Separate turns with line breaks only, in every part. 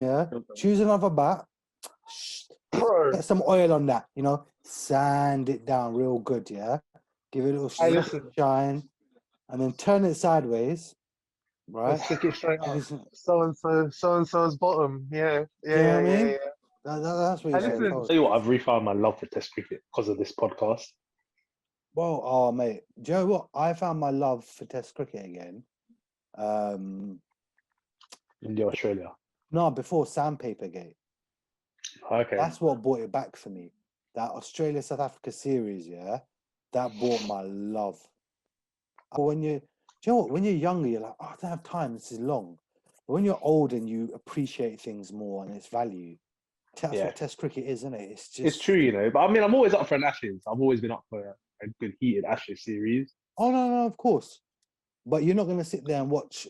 Yeah, choose another bat.
Bro,
Get some oil on that, sand it down real good, yeah. Give it a little
I listen.
shine, and then turn it sideways,
And
right?
stick it straight up.
If it's-
So and so's bottom. Yeah,
Do you know what I
yeah.
mean? That's what
I
you should have
listen.
told.
Tell you what, I've refound my love for Test cricket because of this podcast.
Well, oh mate, do you know what? I found my love for Test cricket again.
India, Australia.
No, before Sandpaper Gate.
Okay.
That's what brought it back for me. That Australia South Africa series, yeah, that brought my love. Do you know what? When you're younger, you're like, oh, I don't have time. This is long. But when you're old and you appreciate things more and its value, that's what Test cricket is, isn't it?
It's true, But I mean, I'm always up for an Ashes. I've always been up for a good heated Ashes series.
Oh no, of course. But you're not going to sit there and watch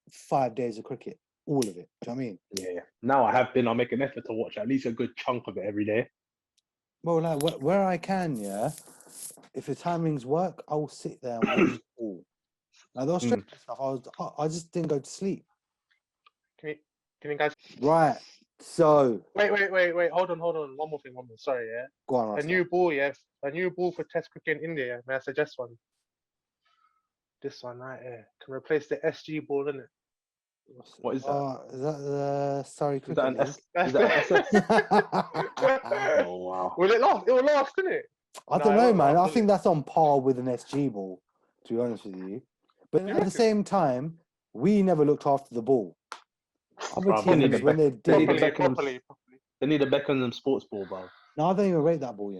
5 days of cricket, all of it. Do you know what I mean?
Yeah. Now I have been. I'll make an effort to watch at least a good chunk of it every day.
Well, like where I can, yeah. If the timings work, I will sit there and watch all. Now the Australian stuff, I just didn't go to sleep.
Can you guys?
Right. So.
Wait. Hold on. One more thing. Sorry, yeah.
Go on.
A new ball, yes. A new ball for Test cricket in India. May I suggest one? This one right here can replace the SG ball, isn't it?
What is that?
Is that the Surrey
Is that
Cricket
an Is that
League?
Oh wow!
Will it last? It will last, isn't it?
I don't know, man. I think that's on par with an SG ball, to be honest with you. But at the same time, we never looked after the ball. Other teams, when they did,
they need a Beckham sports ball, bro.
No, I don't even rate that ball.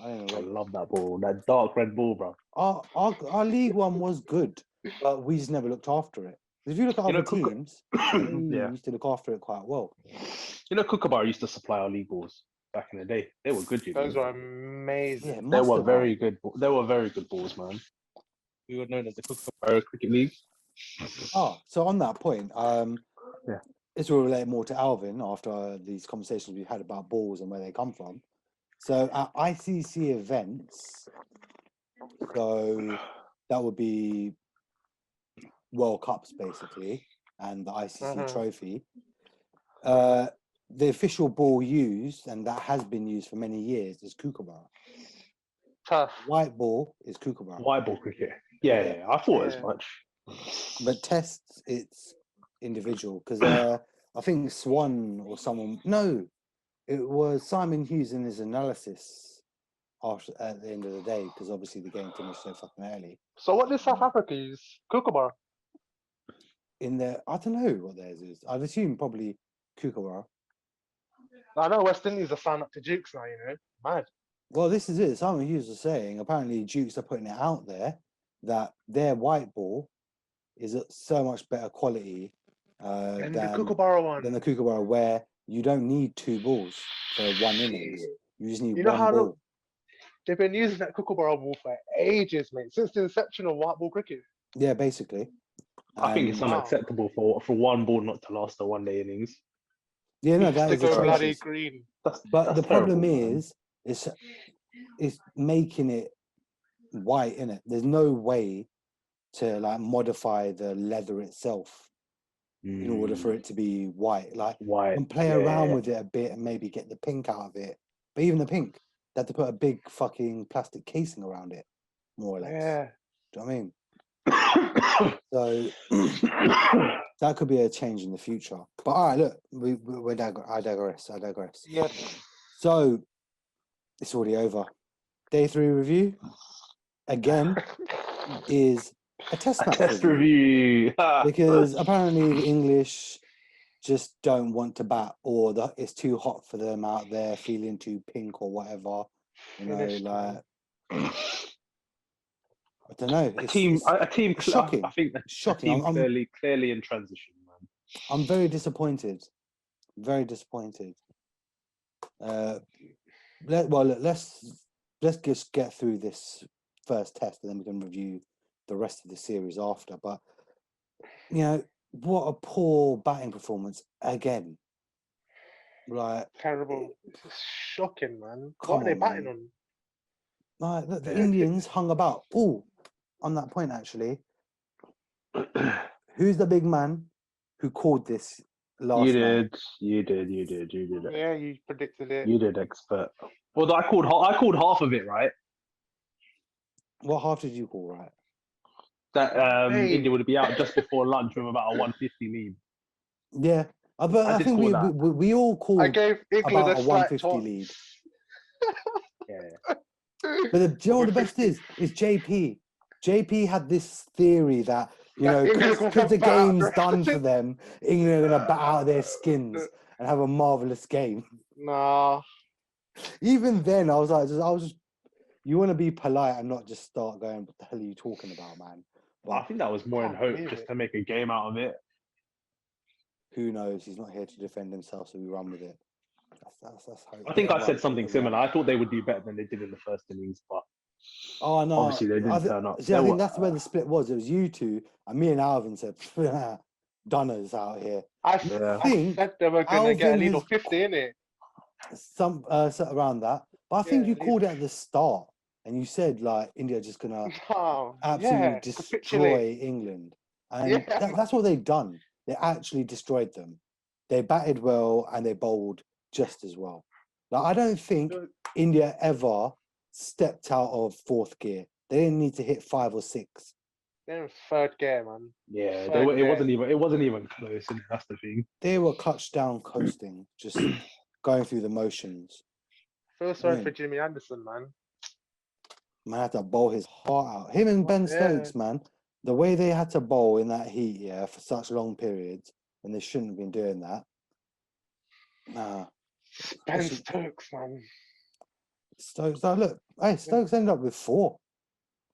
I
love that ball, that dark red ball, bro.
Our League One was good, but we just never looked after it. If you look at other teams, we used to look after it quite well.
You know, Kookaburra used to supply our league balls back in the day. They were good.
Those were amazing.
Yeah,
they were very good. They were very good balls, man. We were known as the Kookaburra Cricket League.
Oh, so on that point, this will relate more to Alvin after these conversations we've had about balls and where they come from. So at ICC events, so that would be World Cups basically, and the ICC trophy. The official ball used, and that has been used for many years, is Kookaburra.
Tough.
White ball is Kookaburra.
White ball cricket. Yeah. I thought as much.
But tests, it's individual because I think Swan or someone. No, it was Simon Hughes in his analysis at the end of the day, because obviously the game finished so fucking early.
So what did South Africa use? Kookaburra?
I don't know what theirs is. I'd assume probably Kookaburra.
I know West Indies are signed up to Dukes now, Mad.
Well, this is it. Simon Hughes was saying, apparently Dukes are putting it out there that their white ball is so much better quality
than the Kookaburra one.
Than the Kookaburra, where you don't need two balls for one innings. You just need one ball.
They've been using that Kookaburra ball for ages, mate, since the inception of white ball cricket.
Yeah, basically.
I think it's unacceptable for one ball not to last a one-day innings.
Yeah, no, that is
bloody green.
But the problem is, it's making it white, innit? There's no way to modify the leather itself in order for it to be white.
White.
And play around with it a bit and maybe get the pink out of it. But even the pink, they had to put a big fucking plastic casing around it, more or less.
Yeah.
Do you know what I mean? So that could be a change in the future. But all right, look, I digress.
Yeah.
So it's already over. Day 3 review again is a test match
review.
Because apparently the English just don't want to bat, or it's too hot for them out there, feeling too pink or whatever. I don't know.
A team.
Shocking.
I think shocking. A team clearly in transition, man.
I'm very disappointed. Very disappointed. Let's just get through this first test, and then we can review the rest of the series after. But what a poor batting performance again.
Terrible. It's shocking, man. What are they batting on?
The Indians hung about. On that point, actually, who's the big man who called this last
You
night.
did. You did. It.
Yeah, you predicted it.
You did, expert. Well, I called half of it right.
What half did you call right?
That
Hey.
India would be out just before lunch with about a 150 lead.
Yeah, but
I
I
did
think
call
we,
that.
we all
I
called
gave England
about
a
a
slight
150
chance.
lead.
Yeah.
But do you know what the
Over
best
50.
is JP. JP had this theory that, you
That
know,
England
because
gonna
the
bat out
game's
the
done
rest
for
of
them, England are going to bat out their skins and have a marvellous game.
Nah.
Even then, I was just, you want to be polite and not just start going, what the hell are you talking about, man?
I
But
think that was more in
Can't
hope
believe
just
it.
to make a game out of it.
who knows? He's not here to defend himself, so we run with it. That's hope.
I think I
Well,
said something
everyone.
similar. I thought they would do better than they did in the first innings, but
Oh no!
obviously they didn't turn up.
See, I think that's where the split was. It was you two, and me and Alvin said, "Dunners out here."
Yeah.
I
think
said they were gonna get a
Alvin
lead
has
of 50, innit?
some so around that, but I think
Yeah,
you
lead
called
of-
it at the start, and you said like India just gonna
Oh,
absolutely
yeah,
destroy
capitulate.
England, and
Yeah,
that's what they've done. They actually destroyed them. They batted well and they bowled just as well. Like I don't think
man.
India ever stepped out of fourth gear. They didn't need to hit 5 or 6.
They're in third gear, man.
Yeah,
Third
it
gear.
wasn't even close. Innit? That's the thing.
They were touchdown coasting, just going through the motions.
Feel sorry
Yeah.
for Jimmy Anderson, man.
Man had to bowl his heart out. Him and Ben
Yeah.
Stokes, man, the way they had to bowl in that heat, yeah, for such long periods, and they shouldn't have been doing that. Nah,
Ben
Especially-
Stokes, man.
Stokes. Now look, hey, Stokes ended up with 4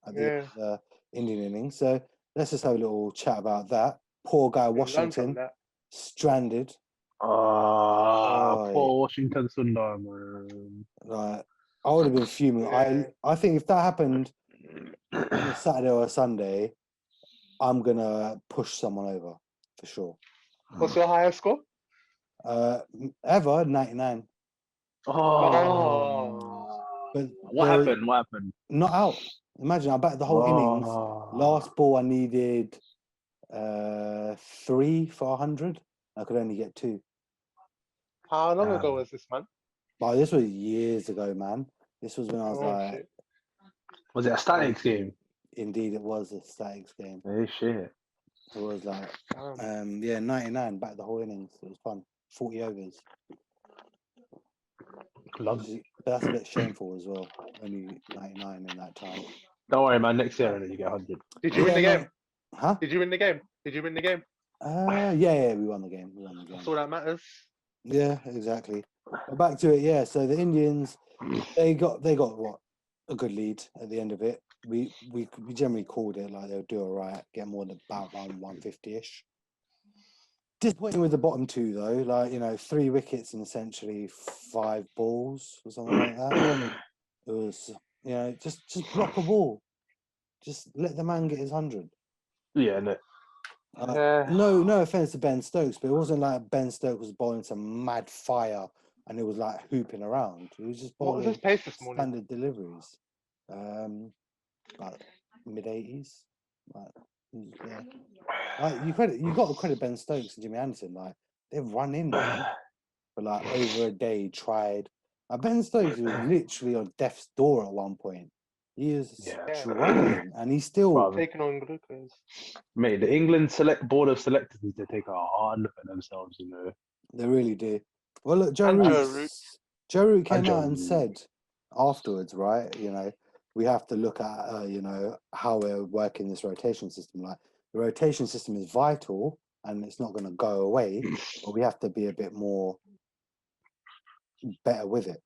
at the
Yeah.
end of the Indian innings. So let's just have a little chat about that. Poor guy
We learn from
Washington,
that.
stranded.
Poor Washington Sundar, man.
Like I would have been fuming.
Yeah.
I think if that happened on a Saturday or a Sunday, I'm gonna push someone over for sure.
What's your highest score?
Ever 99,
Oh.
but
What happened? What happened?
not out. Imagine I batted the whole innings. Last ball I needed 3 for 100. I could only get 2.
How long ago was this, man?
But this was years ago, man. This was when I was
Oh,
like,
shit.
Was it a statics game?
indeed, it was a statics game.
Hey, shit.
It was like,
Damn.
yeah, 99, back the whole innings. It was fun. 40 overs.
Love.
But that's a bit shameful as well. Only 99 in that time.
Don't worry, man. Next year, and then you get 100.
Did you win the
Yeah,
game?
Huh?
Did you win the game? Did you win the game?
Yeah, we won the game. We won the game.
That's all that matters.
Yeah, exactly. But back to it, yeah. So the Indians, they got what, a good lead at the end of it. We generally called it like they'll do all right, get more than about 150-ish. Disappointing with the bottom 2 though, like 3 wickets in essentially 5 balls or something like that. It was just block a ball, just let the man get his 100.
Yeah, no.
No offense to Ben Stokes, but it wasn't like Ben Stokes was bowling some mad fire and it was like hooping around. He was just
What was
bowling
his pace this morning?
standard deliveries, like mid-80s. Yeah. You got to credit Ben Stokes and Jimmy Anderson. Like they've run in man, for like over a day. Tried. Ben Stokes was literally on death's door at one point. He is struggling, and he's still
Brother.
Taking on glucose.
Mate, the England board of selectors need to take a hard look at themselves, you know.
They really do. Well, look, Joe
And
Root. Joe Root came
Joe
out and
Root.
said afterwards, right? We have to look at how we're working this rotation system. Like the rotation system is vital, and it's not going to go away, but we have to be a bit more better with it.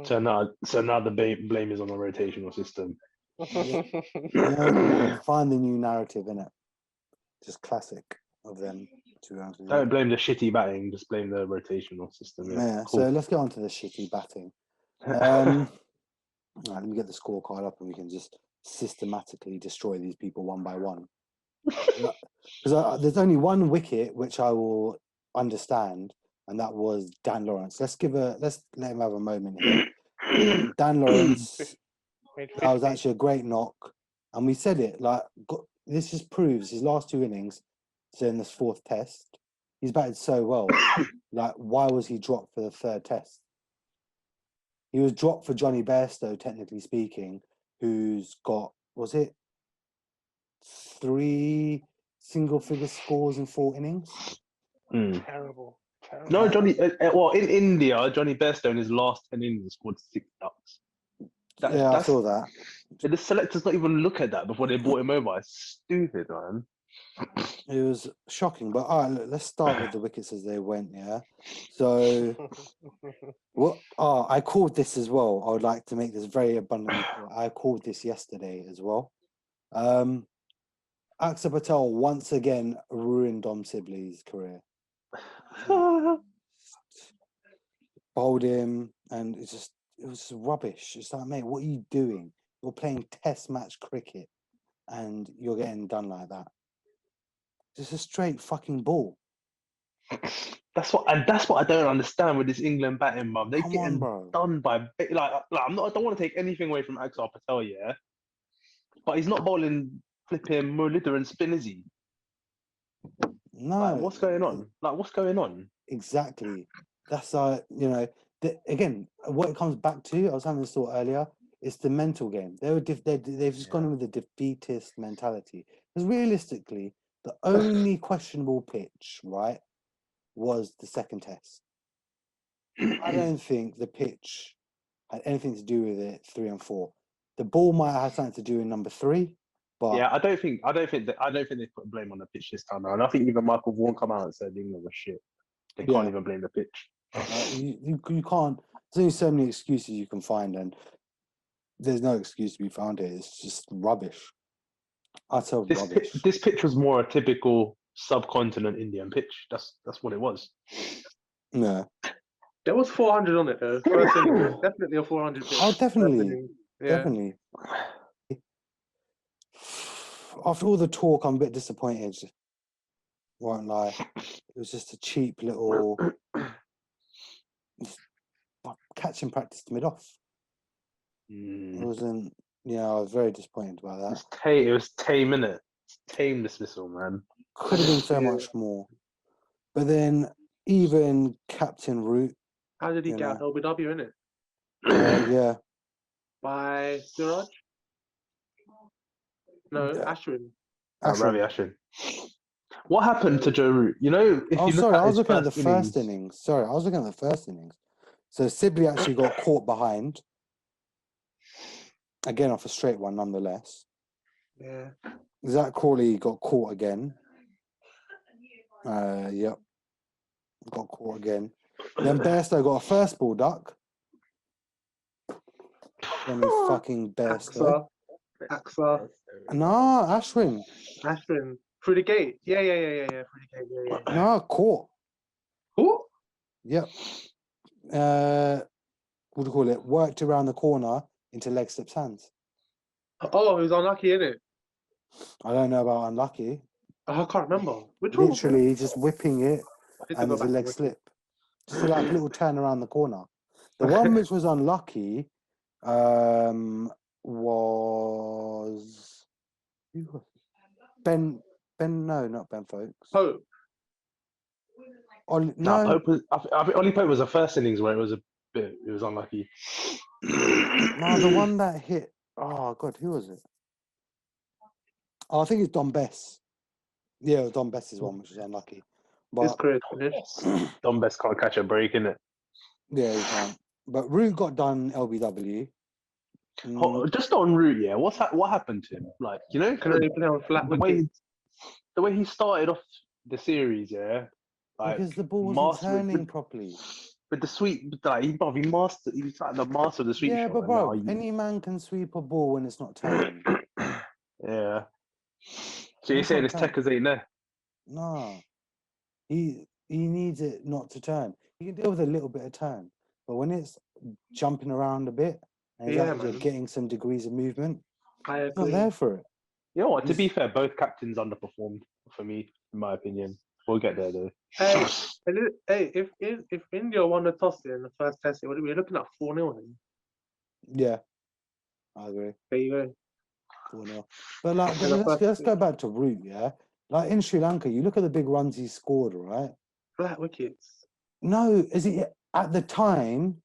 So now the blame is on the rotational system.
Find the new narrative in it. Just classic of them. To be honest with you.
Don't blame the shitty batting, just blame the rotational system.
Yeah.
Cool.
So let's get on to the shitty batting. Right, let me get the scorecard up and we can just systematically destroy these people one by one. Because there's only one wicket which I will understand, and that was Dan Lawrence. Let's let him have a moment here. Dan Lawrence, that was actually a great knock, and we said it. Like this just proves his last 2 innings. So in this 4th test, he's batted so well. Like, why was he dropped for the third test? He was dropped for Johnny Bairstow, technically speaking, who's got, was it 3 single-figure scores in 4 innings?
Terrible.
No, Johnny. Well, in India, Johnny Bairstow in his last 10 innings scored 6 ducks.
I saw that.
The selectors not even look at that before they brought him over. It's stupid, man.
It was shocking. But all right, look, let's start with the wickets as they went. Yeah. So what? Oh, I called this as well. I would like to make this very abundantly clear. I called this yesterday as well. Axar Patel once again ruined Dom Sibley's career. Bowled him, and it was just rubbish. It's like, mate, what are you doing? You're playing test match cricket and you're getting done like that. Just a straight fucking ball.
That's what I don't understand with this England batting, mum. They
Come
get
on, bro.
done by like I don't want to take anything away from Axar Patel, yeah, but he's not bowling flipping Muralidhar and spin, is he?
No.
Like, what's going on? Like, what's going on?
Exactly. That's again, what it comes back to, I was having this thought earlier, it's the mental game. They've just gone in with a defeatist mentality. Because realistically, the only questionable pitch, right, was the second test. I don't think the pitch had anything to do with it 3 and 4. The ball might have something to do in number 3, but
Yeah, I don't think they put blame on the pitch this time around. I think even Michael Vaughan come out and said England was shit. They can't even blame the pitch.
you can't. There's only so many excuses you can find, and there's no excuse to be found here. It's just rubbish. Utter rubbish.
This pitch was more a typical subcontinent Indian pitch. That's what it was.
Yeah.
There was 400 on it though. First inning, definitely a 400 pitch.
Oh,
First
definitely.
inning. Yeah.
Definitely. After all the talk, I'm a bit disappointed. Won't lie. It was just a cheap little catching practice to mid off. It wasn't. Yeah, I was very disappointed about that.
It was tame, innit? Tame dismissal, man.
Could have been so much more. But then even Captain Root.
How did he get out LBW in it?
Yeah.
By Siraj? No, Ashwin.
Ravi Ashwin. What happened to Joe Root? You know,
I was looking at the first innings. Sorry, I was looking at the first innings. So Sibley actually got caught behind. Again, off a straight one, nonetheless.
Yeah.
Zach Crawley got caught again. Yep. Got caught again. Then Bairstow got a first ball duck. Then he fucking Bairstow.
Axar.
No, Ashwin.
Ashwin. Through the gate. Yeah. Through the gate. Yeah.
No, caught.
Who?
Yep. What do you call it? Worked around the corner into leg slips hands.
Oh, he was unlucky, innit?
I don't know about unlucky.
Oh, I can't remember. Which one?
Literally just whipping it and there's a leg slip. Just like a little turn around the corner. The one which was unlucky was Ben. No, not Ben Folkes.
Pope.
No,
Pope was. I think Ollie Pope was the first innings where it was unlucky.
No, the one that hit. Oh God, who was it? Oh, I think it's Don Bess. Yeah, it was Don Bess's one, which is unlucky. But
His career finished.
Don Best can't catch a break, innit?
yeah, he can't. But Root got done LBW.
Just on Root, yeah. What happened to him? Like, you know,
Can only play on flat
the way he started off the series, yeah. Like,
because the ball wasn't turning properly.
With the sweep, like he's like the master of the sweep.
Yeah,
shot,
but bro, any man can sweep a ball when it's not turning.
Yeah. So you're saying his techers ain't there?
No. He needs it not to turn. He can deal with a little bit of turn. But when it's jumping around a bit and he's actually getting some degrees of movement,
I agree.
he's not there for it.
You know what? To be fair, both captains underperformed for me, in my opinion. We'll get there though.
Hey, if India won the toss in the first test, we're looking at 4-0.
Yeah, I agree.
There you go.
4-0. But like, let's go back to Root, yeah? Like in Sri Lanka, you look at the big runs he scored, right?
Flat wickets.
No, is it at the time?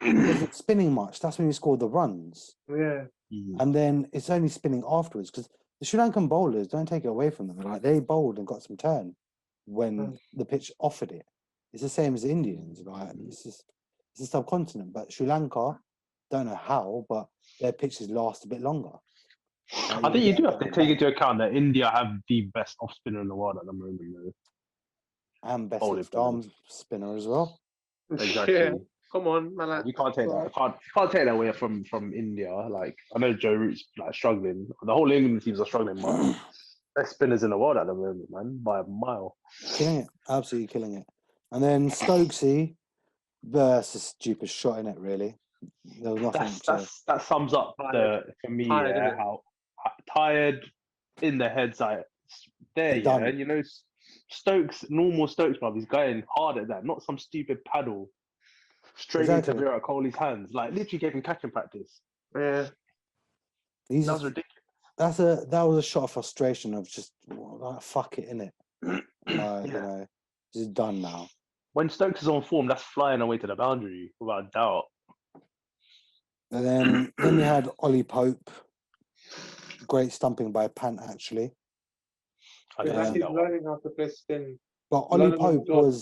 It wasn't spinning much. That's when he scored the runs,
Yeah.
and then it's only spinning afterwards because the Sri Lankan bowlers don't take it away from them. Like they bowled and got some turn when the pitch offered it. It's the same as the Indians. Like it's a subcontinent, but Sri Lanka, don't know how, but their pitches last a bit longer. Like,
I think you
get
do
a
have to
bit of
take
back
into account that India have the best off spinner in the world at the moment. Though.
and best
bowling
left arm spinner as well.
Exactly.
Yeah. Come on, man. Like,
You can't take that. Can't take that away from India. Like I know Joe Root's like struggling. The whole England teams are struggling, but best spinners in the world at the moment, man, by a mile.
Killing it, absolutely killing it. And then Stokesy, that's the stupid shot in it. Really, there was nothing
That sums up
Tired.
for me
Tired, innit?
how tired in the head's like there.
They're
Yeah,
done.
you know normal Stokes, bruv, he's going hard at that, not some stupid paddle straight into
Exactly.
Virat Kohli's hands. Like literally gave him catching practice.
Yeah.
He's
That was
just,
ridiculous.
that was a shot of frustration of just like, fuck it, innit? Like,
Yeah.
you know, just done now.
When Stokes is on form, that's flying away to the boundary without a doubt.
And then you had Ollie Pope, great stumping by Pant actually.
I
Yeah,
didn't
like
see
he's
that one.
learning how to play spin.
But Ollie
Learning on the
Pope
job.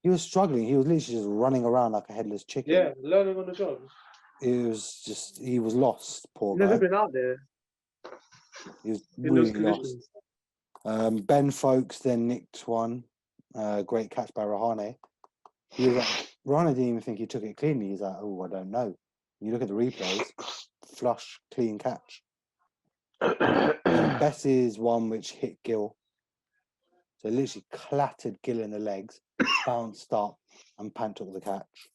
he was struggling. He was literally just running around like a headless chicken.
Yeah, learning on the job.
He was lost, poor
Never
guy.
been out there
He was
in those
really lost.
conditions.
Ben Folkes then nicked one. Great catch by Rahane. He was like, Rahane didn't even think he took it cleanly. He's like, oh, I don't know. You look at the replays, flush, clean catch. And Bess's one which hit Gill. So literally clattered Gill in the legs, bounced up, and Pant took the catch.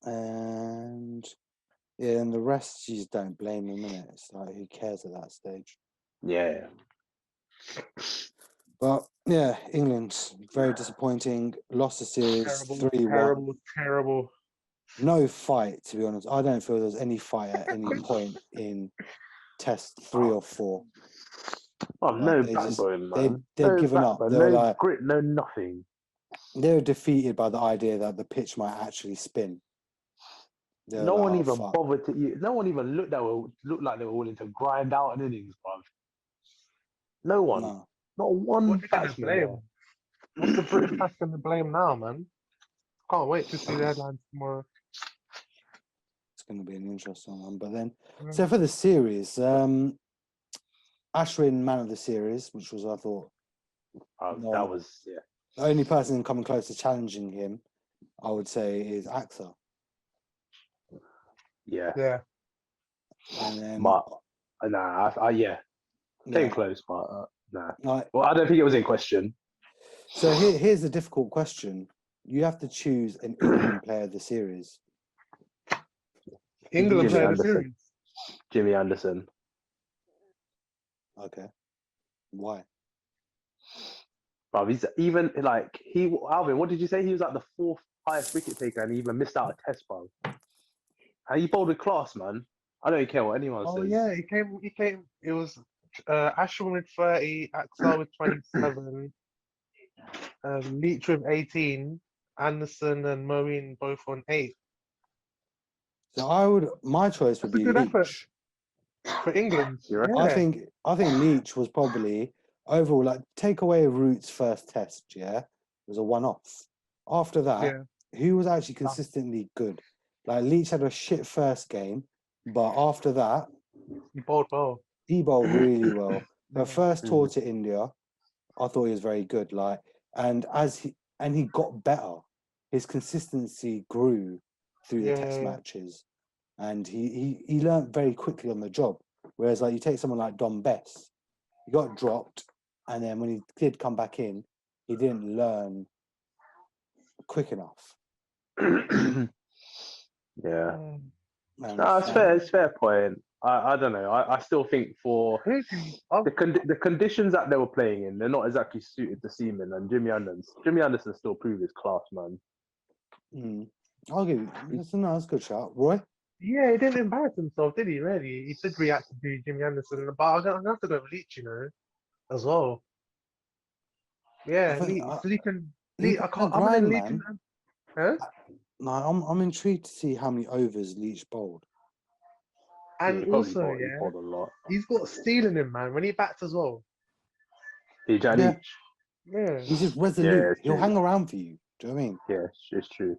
And yeah, and the rest you just don't blame him, innit? It's like who cares at that stage?
Yeah.
But yeah, England very disappointing. Lost the series 3-1.
Terrible.
No fight, to be honest. I don't feel there's any fight at any point in Test 3 or 4.
Oh, no
They just-
backbone, man.
they'd
No
given up.
backbone,
They were
no
like-
grit, no nothing.
They were defeated by the idea that the pitch might actually spin. They were
No
like,
one
"Oh,
even
fuck."
bothered to. No one even looked like they were willing to grind out an innings, bruv. No one.
No.
Not one
What are they gonna
batsman.
blame? What's the British press gonna blame now, man? Can't wait to see the headlines tomorrow.
It's going to be an interesting one. But then,
Mm.
so for the series, Ashwin, man of the series, which was, I thought, No.
That was
the only person coming close to challenging him, I would say, is Axar.
yeah.
Yeah.
And then,
But nah,
yeah.
came close, but nah.
Like,
Well, I don't think it was in question.
so here's the difficult question. You have to choose an England player of the series.
England
Jimmy
player of the
Anderson.
series.
Jimmy Anderson.
Okay. Why?
Bruv, he's even like Alvin. What did you say? He was like the 4th highest wicket taker, and he even missed out a test, bro. And he bowled with class, man. I don't care what anyone
Oh
says.
yeah, he came. It was Ashwin with 30, Axar with 27, Leach with 18, Anderson and Moeen both on 8.
So my choice would be
Good effort.
Leach.
For England.
You reckon?
Yeah.
I think Leach was probably overall, like, take away Root's first test, yeah, it was a one-off. After that,
Yeah.
who was actually consistently good? Like, Leach had a shit first game, but after that,
He bowled well.
he bowled really well. The first tour
Mhm.
to India, I thought he was very good. Like, and he got better. His consistency grew through the test
Yeah.
matches, and he learned very quickly on the job. Whereas, like, you take someone like Dom Bess, he got dropped, and then when he did come back in, he didn't learn quick enough.
Yeah.
Mm.
And
No, it's fair. It's a fair point. I don't know. I still think for
Who do you-
the conditions that they were playing in, they're not exactly suited to Seaman and Jimmy Anderson still proved his class, man.
I'll give you. That's a good shout, Roy.
Yeah, he didn't embarrass himself, did he? Really, he did react to Jimmy Anderson, but I'm gonna have to go with Leach, as well. Yeah,
think
Leach. So you can.
he
I
put in a
can't. Other than
grind,
Leach,
man.
huh?
No, I'm intrigued to see how many overs Leach bowled.
Yeah,
And
he probably
also,
he
yeah,
bowled a lot.
he's got steel in him, man. When he bats as well.
He Jack
Yeah.
Leach.
Yeah.
He's just
Yeah,
resolute.
it's
He'll
true.
hang around for you. Do you know what I mean?
Yeah, it's true.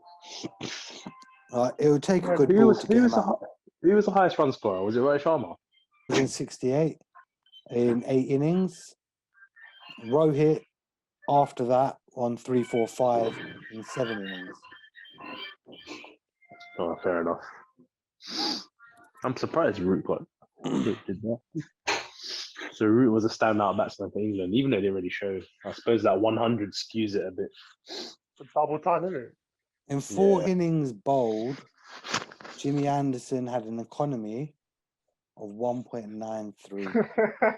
It would take a
Yeah,
good
Who
ball
was
to
who
get
was
him
the
out.
who was the highest run scorer? Was it Rohit Sharma?
168 in 8 innings. Rohit after that on 3, 4, 5 in 7 innings.
Oh, fair enough. I'm surprised Root did that. So Root was a standout batsman for England, even though they already showed. I suppose that 100 skews it a bit.
double time, isn't it?
In 4
Yeah.
innings bowled, Jimmy Anderson had an economy of 1.93.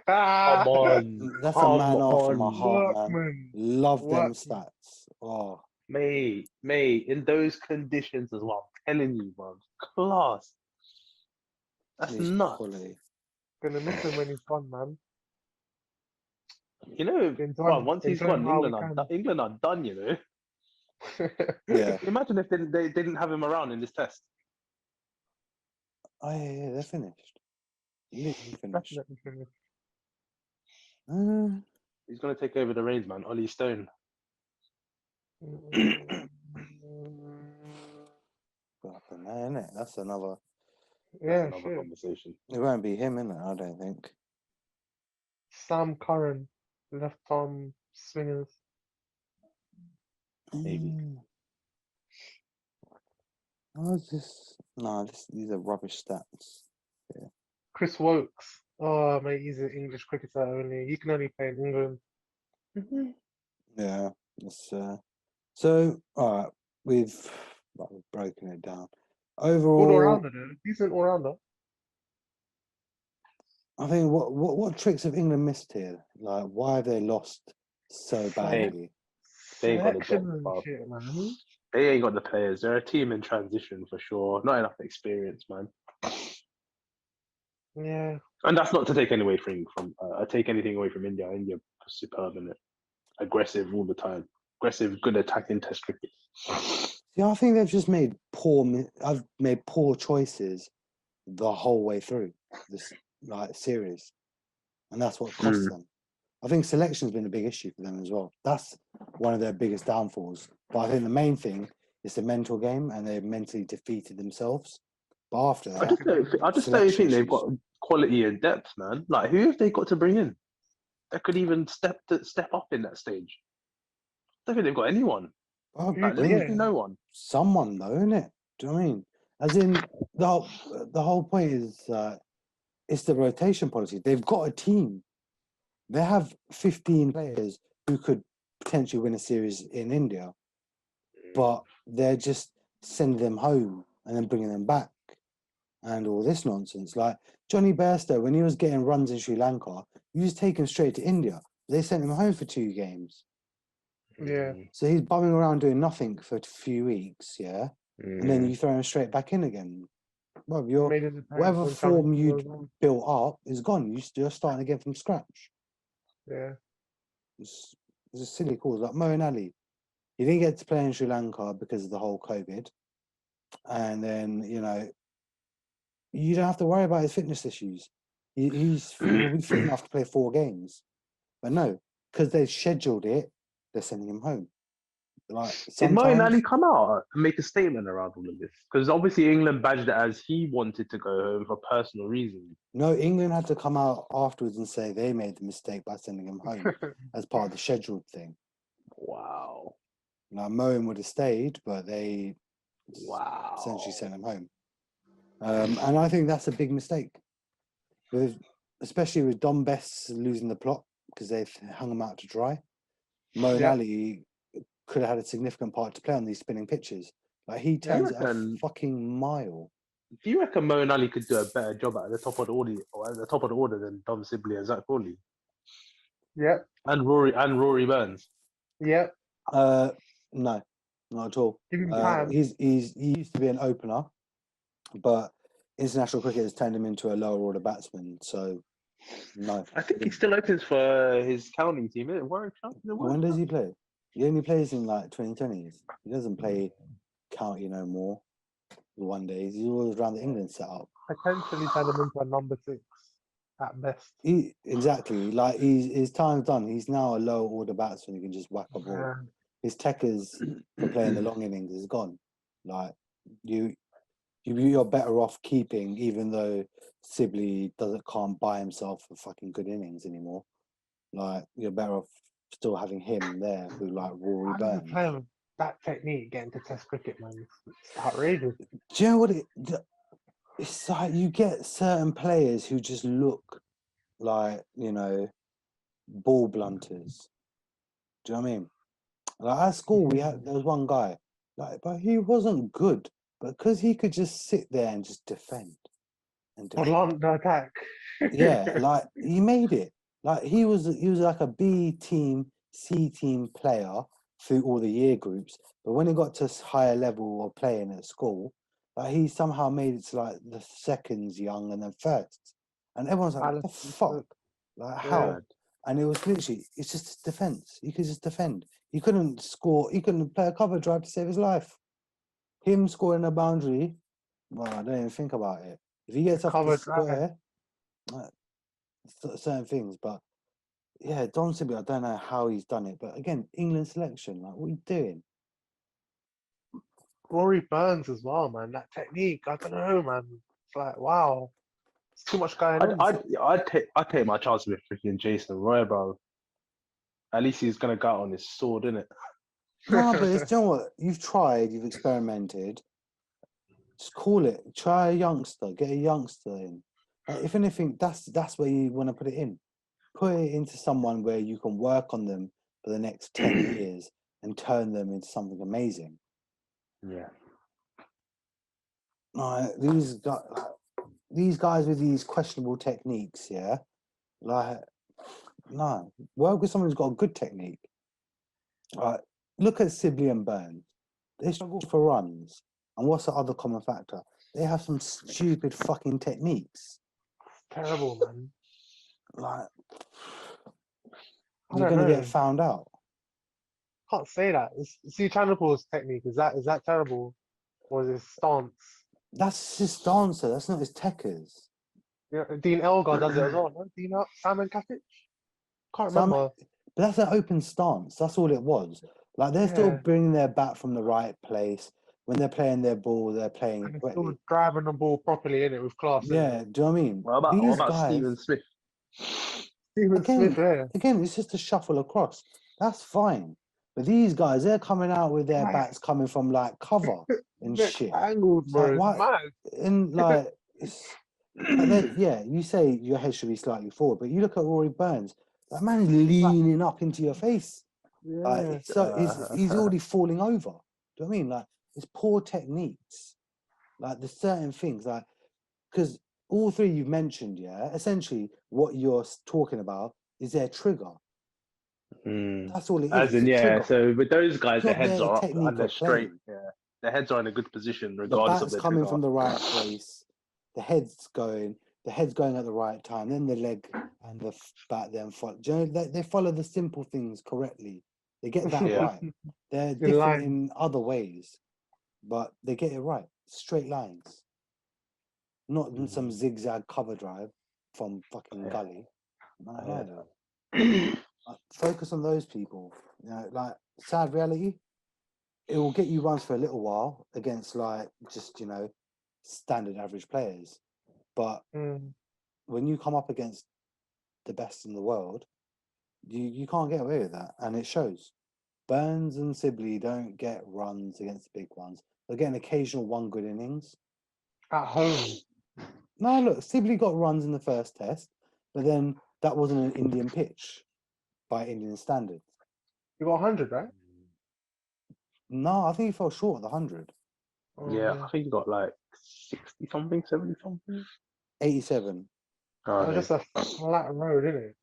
Come on,
That's a
come
man after my
on,
heart, man.
Workman.
Love them
Workman.
stats. Oh,
mate. In those conditions as well. I'm telling you, man, class. That's
he's
nuts.
quality.
Gonna miss him when he's gone, man.
You know,
Enjoy,
once he's
enjoy him
gone,
while we
England are done. You know.
can.
Yeah.
Imagine if they didn't have him around in this test.
Oh, yeah, they're finished. Literally finished.
Definitely finished.
He's gonna take over the reins, man. Ollie Stone.
Innit? That's another.
Yeah,
Another
sure.
conversation.
It won't be him, innit? I don't think.
Sam Curran, left arm swingers.
Maybe.
How's this? No, these are rubbish stats.
Chris Wokes. Oh, mate, he's an English cricketer only. He can only play in England.
Yeah. It's, so, all right, we've broken it down.
Good
Overall,
all-rounder, though. Decent all-rounder.
I think what tricks have England missed here? Like, why have they lost so badly?
They ain't got the
Selection
depth,
and
bruv.
shit, man.
They ain't got the players. They're a team in transition for sure. Not enough experience, man.
Yeah.
And that's not to take anything away from India. India was superb in it. Aggressive all the time. Aggressive, good attacking test cricket.
Yeah, I think they've just made I've made poor choices the whole way through this series, and that's what costs them. I think selection's been a big issue for them as well. That's one of their biggest downfalls. But I think the main thing is the mental game, and they've mentally defeated themselves. But after that,
I just don't think they've got quality and depth, man. Like, who have they got to bring in that could even step up in that stage? I don't think they've got anyone. Like, literally no one.
Someone though, innit? Do you know what I mean? As in the whole point is it's the rotation policy. They've got a team. They have 15 players who could potentially win a series in India, but they're just sending them home and then bringing them back and all this nonsense. Like Johnny Bairstow, when he was getting runs in Sri Lanka, he was taken straight to India. They sent him home for 2 games.
Yeah.
So he's bumming around doing nothing for a few weeks, yeah? And then you throw him straight back in again. Well, whatever form you'd built up is gone. You're starting again from scratch.
Yeah.
It's a silly cause. Like Moeen Ali, he didn't get to play in Sri Lanka because of the whole COVID. And then, you don't have to worry about his fitness issues. He'll be fit enough to play 4 games. But no, because they scheduled it, they're sending him home. Like
did Moeen Ali come out and make a statement around all of this? Because obviously England badged it as he wanted to go home for personal reasons.
No, England had to come out afterwards and say they made the mistake by sending him home as part of the scheduled thing.
Wow.
Now Moeen would have stayed, but they essentially sent him home. And I think that's a big mistake, especially with Dom Bess losing the plot because they've hung him out to dry. Moeen Ali could have had a significant part to play on these spinning pitches. Like he turns it a fucking mile.
Do you reckon Moeen Ali could do a better job at the top of the order than Dom Sibley and Zach Crawley?
Yep.
And Rory Burns.
Yep.
No, not at all.
Give him time.
He used to be an opener, but international cricket has turned him into a lower order batsman. So No.
I think he still opens for his county team. Isn't it? Warwick County? Is it
When
Warwick
does he
County?
play? He only plays in like 2020s. He doesn't play county no more. The one days. He's always around the England setup.
Potentially turn him into a number 6 at best.
Exactly. Like his time's done. He's now a lower order batsman who can just whack a ball.
Yeah.
His techers for playing the long innings is gone. Like you're better off keeping, even though Sibley can't buy himself a fucking good innings anymore. Like you're better off still having him there with like Rory
How does a
Burns.
player with that technique get into Test cricket, man? It's outrageous.
Do you know what it's like? You get certain players who just look like, ball blunters. Do you know what I mean? Like at school, there was one guy, but he wasn't good, but because he could just sit there and just defend and defend.
Blunt the attack.
Yeah, like he made it. Like he was like a B team, C team player through all the year groups, but when he got to higher level of playing at school, like he somehow made it to like the seconds young and then firsts, and everyone's like, "What the fuck? Like how?" And it was literally, it's just defense. He could just defend. He couldn't score. He couldn't play a cover drive to save his life. Him scoring a boundary, well, I don't even think about it. If he gets off the
Cover drive.
square, certain things, but yeah, Don Sibley, I don't know how he's done it, but again, England selection, like, what are you doing?
Rory Burns as well, man. That technique, I don't know, man. It's like, wow, it's too much going on.
I'd take my chance with freaking Jason Roy, bro. At least he's gonna go out on his sword, innit?
No, but it's, you know what? You've tried, you've experimented. Just call it. Try a youngster. Get a youngster in. If anything, that's where you want to put it in. Put it into someone where you can work on them for the next 10 years and turn them into something amazing.
Yeah.
These guys with these questionable techniques, yeah, like, no, work with someone who's got a good technique. Look at Sibley and Burns. They struggle for runs. And what's the other common factor? They have some stupid fucking techniques.
Terrible, man.
Like,
I
you're
don't
gonna
know.
get found out.
Can't say that. See, Chanapul's technique, is that terrible? Or is his stance?
That's his dancer. That's not his techers.
Yeah, Dean Elgar does it as well, no? Simon Katic? Can't remember.
But that's an open stance. That's all it was. Like they're still
Yeah.
bringing their bat from the right place. When they're playing their ball, they're playing
And
it
he's still
correctly.
driving the ball properly in it with class.
Yeah, do you know what I mean?
What about Stephen Smith?
Stephen Smith, yeah.
Again, it's just a shuffle across. That's fine. But these guys, they're coming out with their bats coming from like cover and shit.
Angled, bro.
Like,
Mad.
And like, yeah, you say your head should be slightly forward, but you look at Rory Burns. That man is leaning up into your face.
Yeah.
So he's already falling over. Do you know what I mean? Like, it's poor techniques. Like, there's certain things, like, because all three you've mentioned, yeah, essentially what you're talking about is their trigger. That's all it is.
As in, yeah. So with those guys,
It's
their
not
heads
their
are up
technique
and they're
of
straight.
playing.
Yeah, their heads are in a good position
The
regardless of
bat's
their
coming
trigger.
from the right place. The head's going at the right time. Then the leg and the bat then follow. Do you know, they follow the simple things correctly. They get that
Yeah.
right. They're
In
different
line.
in other ways, but they get it right. Straight lines, not in some zigzag cover drive from fucking gully. No. Focus on those people. You know, like, sad reality, it will get you runs for a little while against like just, standard average players. But when you come up against the best in the world, you can't get away with that. And it shows. Burns and Sibley don't get runs against the big ones. They'll get an occasional one good innings.
At home.
No, look, Sibley got runs in the first test, but then that wasn't an Indian pitch by Indian standards.
You got 100, right?
No, I think he fell short of the 100.
Yeah, I think he got like 60 something, 70 something.
87.
That was just a flat road, isn't it?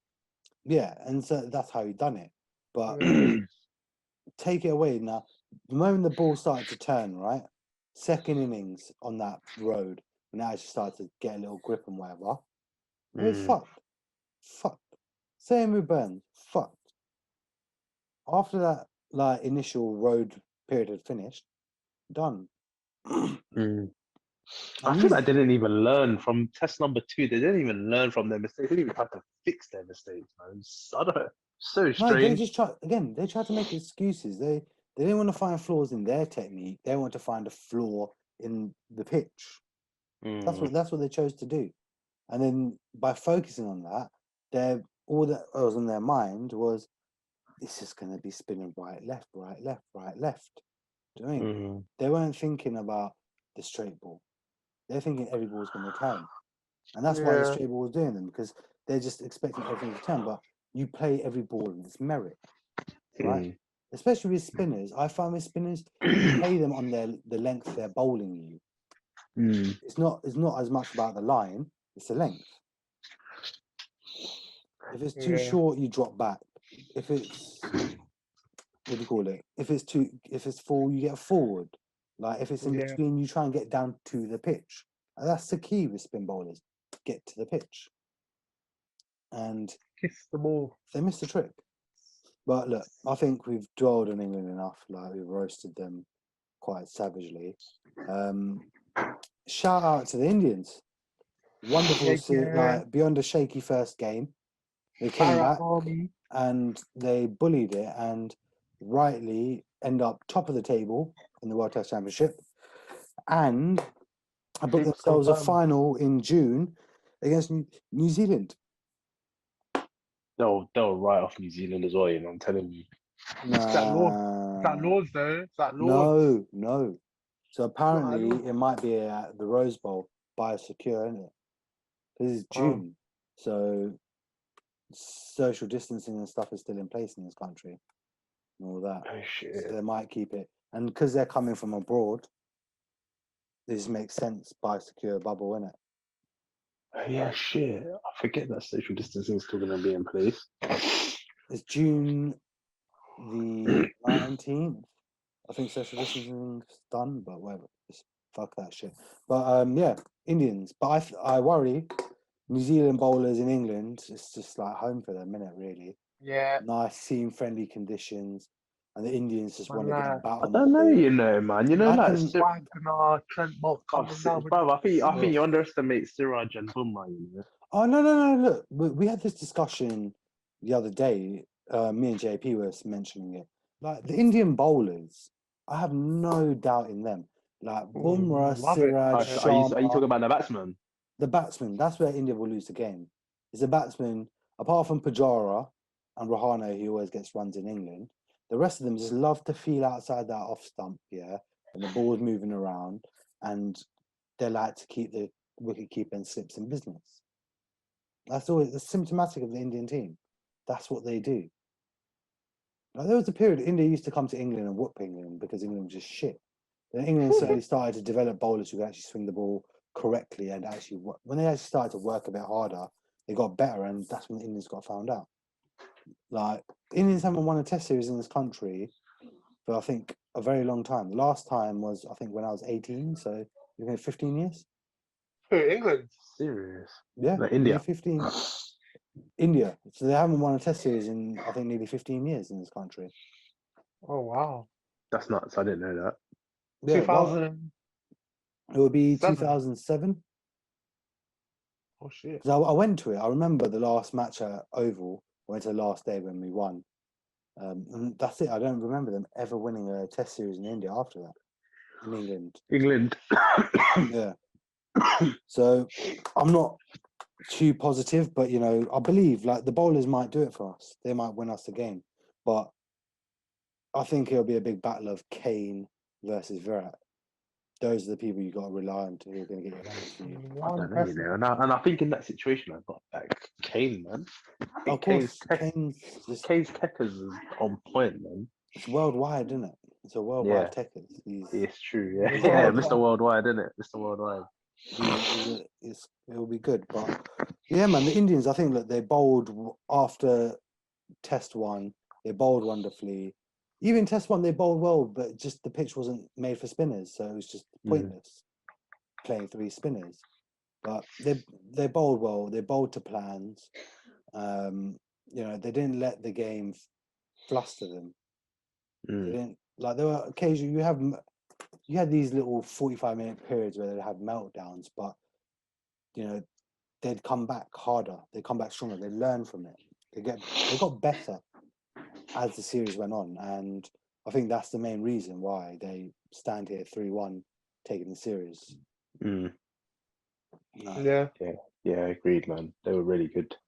Yeah, and so that's how he done it. But take it away now. The moment the ball started to turn, right? Second innings on that road, when it actually started to get a little grip and whatever, it was fucked. fucked. Same with Burns, fucked. After that, like initial road period had finished, done.
I feel like they didn't even learn from test number 2. They didn't even learn from their mistakes. They didn't even try to fix their mistakes, man. I don't know. So
No,
strange.
they just try again. They tried to make excuses. They didn't want to find flaws in their technique. They want to find a flaw in the pitch. That's what they chose to do. And then by focusing on that, all that was on their mind was it's just going to be spinning right, left, right, left, right, left. Do you know what I mean? They weren't thinking about the straight ball. They're thinking every ball's going to turn, and that's why the straight ball was doing them because they're just expecting everything to turn. But you play every ball in its merit, right? Especially with spinners, I find with spinners you play them on the length they're bowling you. It's not as much about the line; it's the length. If it's too short, you drop back. If it's what do you call it? If it's full, you get forward. Like if it's in between, you try and get down to the pitch. And that's the key with spin bowlers: get to the pitch. And
Kiss the ball.
they missed the trick. But look, I think we've dwelled on England enough. Like we've roasted them quite savagely. Shout out to the Indians. Wonderful, like beyond a shaky first game, they came back and they bullied it and rightly end up top of the table in the World Test Championship and booked themselves a final in June against New Zealand.
They'll write off New Zealand as well, you know, I'm telling you.
Is that Lords though? Is that Lords?
No. So apparently it might be at the Rose Bowl biosecure, isn't it? This is June. So social distancing and stuff is still in place in this country and all that.
Oh shit.
So they might keep it. And because they're coming from abroad, this makes sense biosecure bubble, innit?
Yeah, shit. I forget that social distancing is still going to be in place.
It's June the 19th. I think social distancing's done, but whatever. Just fuck that shit. But yeah, Indians. But I worry New Zealand bowlers in England, it's just like home for them, innit, really?
Yeah.
Nice seam-friendly conditions. And the Indians just want to get a bat
I
on the
don't know,
ball.
you know, man. You know, like
Wagner, Trent Bolt coming down.
I think you underestimate Siraj and Bumrah, you know.
Oh no! Look, we had this discussion the other day. Me and JP were mentioning it. Like the Indian bowlers, I have no doubt in them. Like Bumrah, Siraj, Sharma.
Are you talking about the batsman?
The batsman. That's where India will lose the game. It's the batsman. Apart from Pujara and Rahane, who always gets runs in England, the rest of them just love to feel outside that off stump, yeah, and the ball's moving around, and they like to keep the wicket keeper and slips in business. That's always symptomatic of the Indian team. That's what they do. Like, there was a period India used to come to England and whoop England because England was just shit. Then England slowly started to develop bowlers who could actually swing the ball correctly and actually, when they actually started to work a bit harder, they got better, and that's when the Indians got found out. Like, Indians haven't won a Test series in this country for, I think, a very long time. The last time was, I think, when I was 18, so you've been 15 years.
Who, England?
Serious?
Yeah,
like India.
15. India. So they haven't won a Test series in, I think, nearly 15 years in this country.
Oh wow,
that's nuts. I didn't know that.
Yeah,
2000.
It would be 2007.
Oh shit!
Because I went to it. I remember the last match at Oval. I went to the last day when we won. And that's it. I don't remember them ever winning a Test series in India after that. In England. Yeah. So I'm not too positive, but you know, I believe like the bowlers might do it for us. They might win us the game, but I think it'll be a big battle of Kane versus Virat. Those are the people you got to rely on who are going to get your runs for you.
I don't know, you know, and I think in that situation, I've got like Kane, man.
Of course, Kane's
Techers is on point, man.
It's worldwide, isn't it? It's a worldwide Techers.
It's true, yeah. Yeah, Mr. Worldwide, isn't it? Mr. Worldwide.
It will be good, but yeah, man, the Indians, I think, look, they bowled after Test 1, they bowled wonderfully. Even Test 1, they bowled well, but just the pitch wasn't made for spinners, so it was just pointless playing 3 spinners. But they bowled well, they bowled to plans. You know, they didn't let the game fluster them. They
Mm.
didn't like. There were occasions you had these little 45-minute periods where they'd have meltdowns, but you know, they'd come back harder. They come back stronger. They learn from it. They got better as the series went on, and I think that's the main reason why they stand here 3-1, taking the series.
Mm.
Yeah.
Yeah, agreed, man. They were really good.